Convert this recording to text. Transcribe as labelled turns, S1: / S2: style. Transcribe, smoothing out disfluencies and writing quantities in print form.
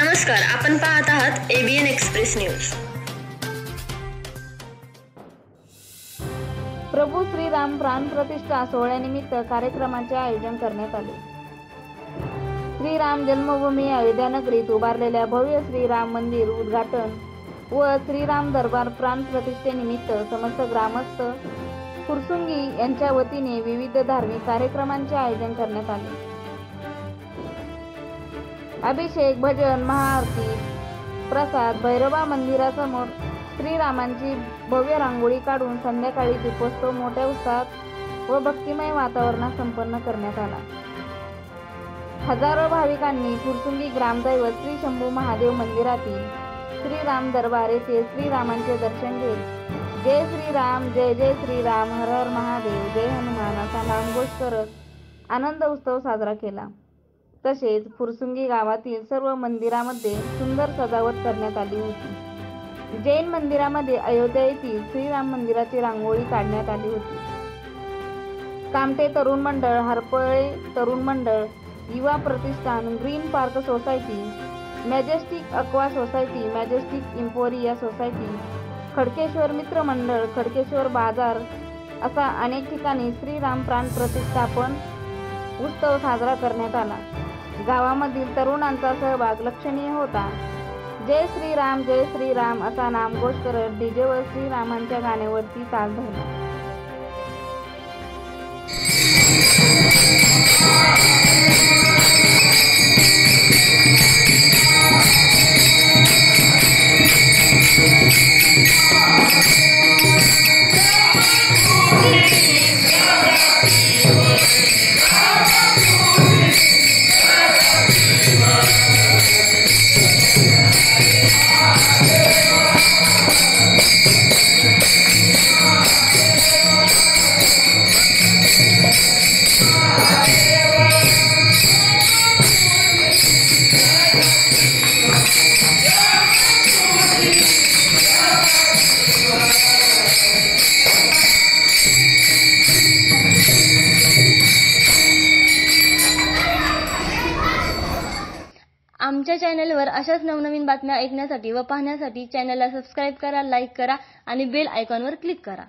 S1: नमस्कार, आपण पाहत आहात ABN एक्सप्रेस न्यूज।
S2: प्रभू श्रीराम प्राण प्रतिष्ठा सोहळ्यानिमित्त कार्यक्रमाचे आयोजन करण्यात आले। श्रीराम जन्मभूमी अयोध्या नगरीत उभारलेल्या भव्य श्रीराम मंदिर उद्घाटन व श्रीराम दरबार प्राण प्रतिष्ठेनिमित्त समस्त ग्रामस्थ फुरसुंगी यांच्या वतीने विविध धार्मिक कार्यक्रमांचे आयोजन करण्यात आले। अभिषेक, भजन, महाआरती, प्रसाद, भैरबा मंदिरासमोर श्रीरामांची भव्य रांगोळी काढून संध्याकाळी दीपोत्सव मोठ्या उत्साहात व भक्तिमय वातावरणात संपन्न करण्यात आला। हजारो भाविकांनी फुरसुंगी ग्रामदैवत श्री शंभू महादेव मंदिरातील श्रीराम दरबार येथे श्रीरामांचे दर्शन घेत जय श्रीराम, जय जय श्रीराम, हर हर महादेव, जय हनुमान असा नामघोष करत आनंद उत्सव साजरा केला। तसेच फुरसुंगी गावातील सर्व मंदिरामध्ये सुंदर सजावट करण्यात आली होती। जैन मंदिरामध्ये अयोध्या येथील श्रीराम मंदिराची रांगोळी काढण्यात आली होती। कामटे तरुण मंडळ, हरपळे तरुण मंडळ, युवा प्रतिष्ठान, green park society, majestic aqua society, majestic emporia society, Khadkeshwar मित्र मंडळ, खडकेश्वर बाजार असा अनेक ठिकाणी श्रीराम प्राण प्रतिष्ठापन उत्सव साजरा करण्यात आला। गावामधील तरुणांचा सहभाग लक्षणीय होता। जय श्रीराम असा नामघोष करत डीजेवर श्रीरामांच्या गाण्यावरती ताल धरला।
S3: आमच्या चॅनलवर अशाच नवनवीन बातम्या ऐकण्यासाठी व पाहण्यासाठी चॅनलला सबस्क्राईब करा, लाईक करा आणि बेल आयकॉनवर क्लिक करा।